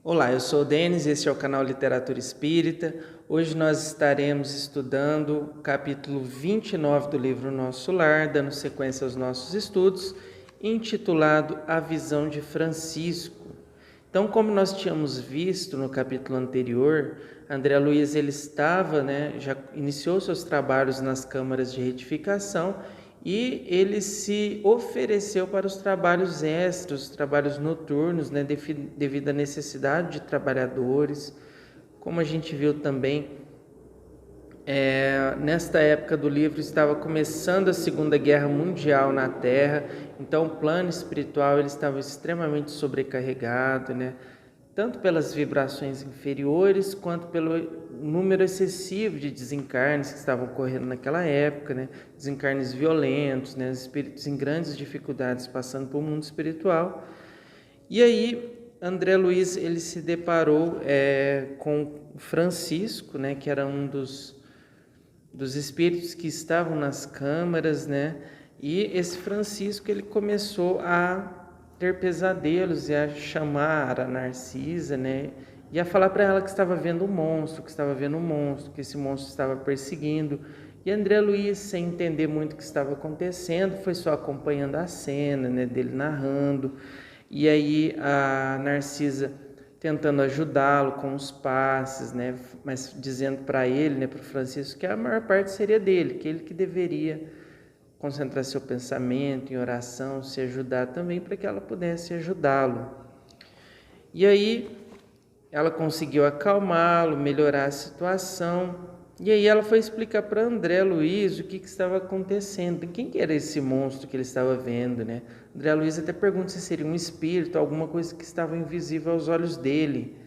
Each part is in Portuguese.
Olá, eu sou o Denis, este é o canal Literatura Espírita. Hoje nós estaremos estudando o capítulo 29 do livro Nosso Lar, dando sequência aos nossos estudos, intitulado A Visão de Francisco. Então, como nós tínhamos visto no capítulo anterior, André Luiz já iniciou seus trabalhos nas câmaras de retificação e ele se ofereceu para os trabalhos extras, os trabalhos noturnos, devido à necessidade de trabalhadores. Como a gente viu também, nesta época do livro estava começando a Segunda Guerra Mundial na Terra, então o plano espiritual ele estava extremamente sobrecarregado, tanto pelas vibrações inferiores, quanto pelo número excessivo de desencarnes que estavam ocorrendo naquela época, desencarnes violentos, espíritos em grandes dificuldades passando pelo mundo espiritual. E aí, André Luiz ele se deparou com Francisco, que era um dos espíritos que estavam nas câmaras, e esse Francisco ele começou a ter pesadelos e a chamar a Narcisa, e a falar para ela que estava vendo um monstro, que esse monstro estava perseguindo. E André Luiz, sem entender muito o que estava acontecendo, foi só acompanhando a cena, dele narrando. E aí a Narcisa tentando ajudá-lo com os passes, mas dizendo para ele, para o Francisco, que a maior parte seria dele, que ele que deveria concentrar seu pensamento em oração, se ajudar também para que ela pudesse ajudá-lo. E aí ela conseguiu acalmá-lo, melhorar a situação, e aí ela foi explicar para André Luiz o que estava acontecendo, quem que era esse monstro que ele estava vendo, André Luiz até pergunta se seria um espírito, alguma coisa que estava invisível aos olhos dele.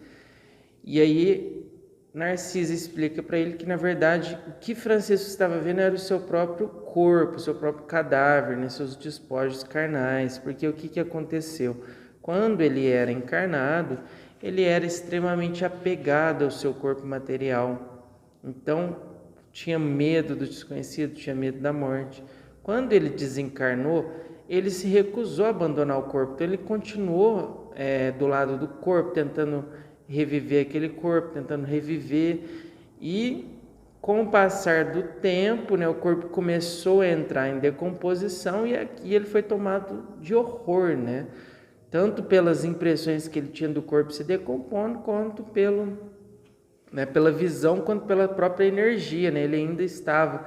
E aí Narcisa explica para ele que, na verdade, o que Francisco estava vendo era o seu próprio corpo, o seu próprio cadáver, seus despojos carnais, porque o que aconteceu? Quando ele era encarnado, ele era extremamente apegado ao seu corpo material, então tinha medo do desconhecido, tinha medo da morte. Quando ele desencarnou, ele se recusou a abandonar o corpo, então ele continuou do lado do corpo, tentando reviver aquele corpo, tentando reviver, e com o passar do tempo, o corpo começou a entrar em decomposição e aqui ele foi tomado de horror, tanto pelas impressões que ele tinha do corpo se decompondo, quanto pela visão, quanto pela própria energia, ele ainda estava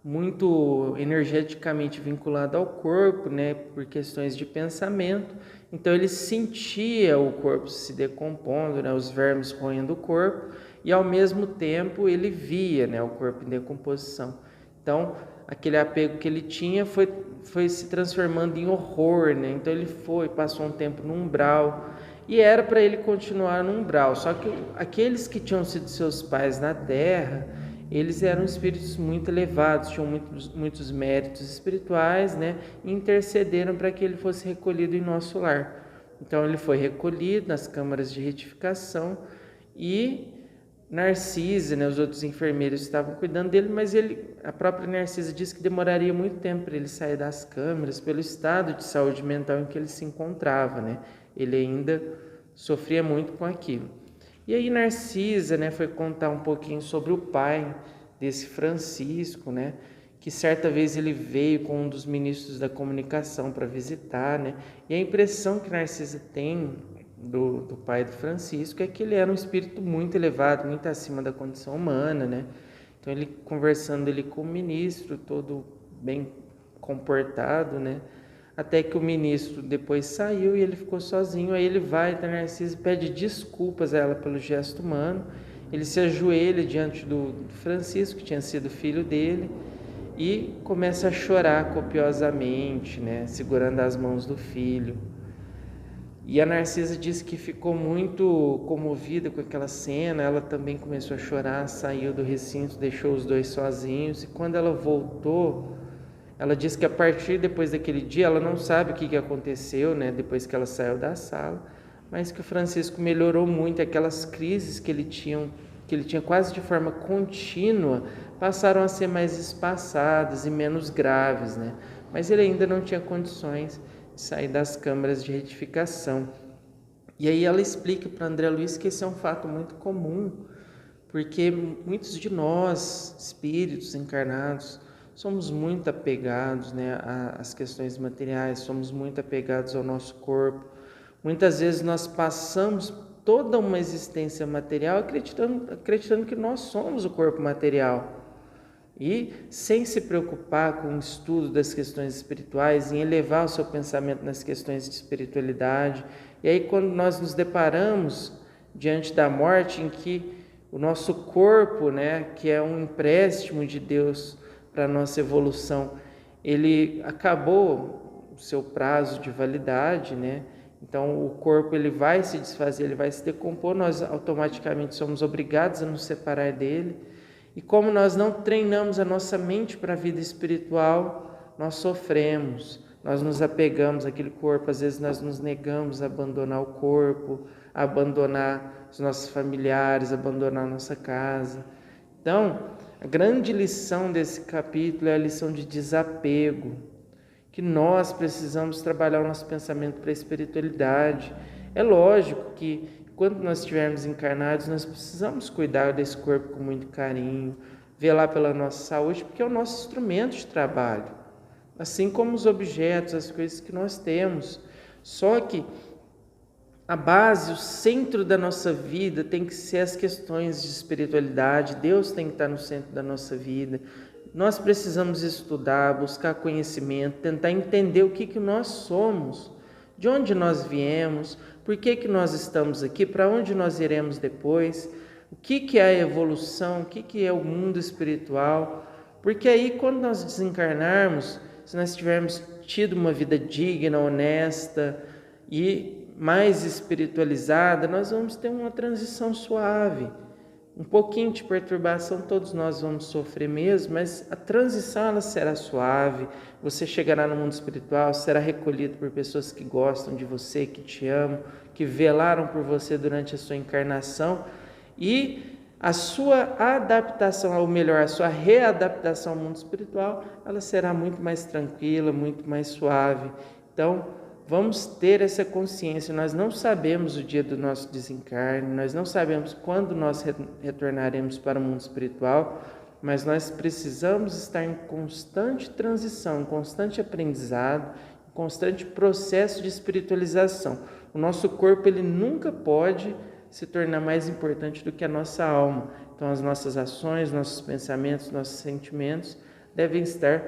muito energeticamente vinculado ao corpo, por questões de pensamento. Então ele sentia o corpo se decompondo, os vermes roendo o corpo, e ao mesmo tempo ele via, o corpo em decomposição. Então aquele apego que ele tinha foi se transformando em horror, Então ele passou um tempo no umbral, e era para ele continuar no umbral, só que aqueles que tinham sido seus pais na Terra, eles eram espíritos muito elevados, tinham muitos méritos espirituais, e intercederam para que ele fosse recolhido em nosso lar. Então ele foi recolhido nas câmaras de retificação e Narcisa, os outros enfermeiros estavam cuidando dele, mas a própria Narcisa disse que demoraria muito tempo para ele sair das câmaras, pelo estado de saúde mental em que ele se encontrava, Ele ainda sofria muito com aquilo. E aí Narcisa, foi contar um pouquinho sobre o pai desse Francisco, que certa vez ele veio com um dos ministros da comunicação para visitar, E a impressão que Narcisa tem do pai do Francisco é que ele era um espírito muito elevado, muito acima da condição humana, Então ele conversando com o ministro, todo bem comportado, Até que o ministro depois saiu e ele ficou sozinho. Aí ele vai até Narcisa e pede desculpas a ela pelo gesto humano. Ele se ajoelha diante do Francisco, que tinha sido filho dele, e começa a chorar copiosamente, segurando as mãos do filho. E a Narcisa disse que ficou muito comovida com aquela cena. Ela também começou a chorar, saiu do recinto, deixou os dois sozinhos. E quando ela voltou, ela disse que a partir depois daquele dia, ela não sabe o que aconteceu, depois que ela saiu da sala, mas que o Francisco melhorou muito, aquelas crises que ele tinha quase de forma contínua, passaram a ser mais espaçadas e menos graves, Mas ele ainda não tinha condições de sair das câmaras de retificação. E aí ela explica para André Luiz que esse é um fato muito comum, porque muitos de nós, espíritos encarnados, somos muito apegados, né, às questões materiais, somos muito apegados ao nosso corpo. Muitas vezes nós passamos toda uma existência material acreditando que nós somos o corpo material. E sem se preocupar com o estudo das questões espirituais, em elevar o seu pensamento nas questões de espiritualidade. E aí quando nós nos deparamos diante da morte, em que o nosso corpo, né, que é um empréstimo de Deus para a nossa evolução, ele acabou o seu prazo de validade, né? Então o corpo ele vai se desfazer, ele vai se decompor, nós automaticamente somos obrigados a nos separar dele. E como nós não treinamos a nossa mente para a vida espiritual, nós sofremos, nós nos apegamos àquele corpo, às vezes nós nos negamos a abandonar o corpo, a abandonar os nossos familiares, a abandonar a nossa casa. Então, a grande lição desse capítulo é a lição de desapego, que nós precisamos trabalhar o nosso pensamento para a espiritualidade. É lógico que quando nós estivermos encarnados, nós precisamos cuidar desse corpo com muito carinho, velar pela nossa saúde, porque é o nosso instrumento de trabalho, assim como os objetos, as coisas que nós temos. Só que a base, o centro da nossa vida tem que ser as questões de espiritualidade. Deus tem que estar no centro da nossa vida. Nós precisamos estudar, buscar conhecimento, tentar entender o que nós somos, de onde nós viemos, por que nós estamos aqui, para onde nós iremos depois, o que é a evolução, o que é o mundo espiritual. Porque aí, quando nós desencarnarmos, se nós tivermos tido uma vida digna, honesta e mais espiritualizada, nós vamos ter uma transição suave. Um pouquinho de perturbação todos nós vamos sofrer mesmo, mas a transição ela será suave. Você chegará no mundo espiritual, será recolhido por pessoas que gostam de você, que te amam, que velaram por você durante a sua encarnação. E a sua adaptação, ou melhor, a sua readaptação ao mundo espiritual, ela será muito mais tranquila, muito mais suave. Então, vamos ter essa consciência. Nós não sabemos o dia do nosso desencarne, nós não sabemos quando nós retornaremos para o mundo espiritual, mas nós precisamos estar em constante transição, em constante aprendizado, em constante processo de espiritualização. O nosso corpo ele nunca pode se tornar mais importante do que a nossa alma. Então as nossas ações, nossos pensamentos, nossos sentimentos devem estar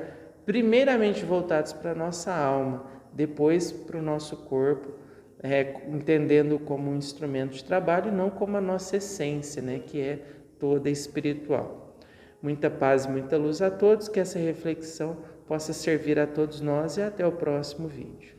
primeiramente voltados para a nossa alma, depois para o nosso corpo, entendendo como um instrumento de trabalho e não como a nossa essência, né, que é toda espiritual. Muita paz, muita luz a todos, que essa reflexão possa servir a todos nós e até o próximo vídeo.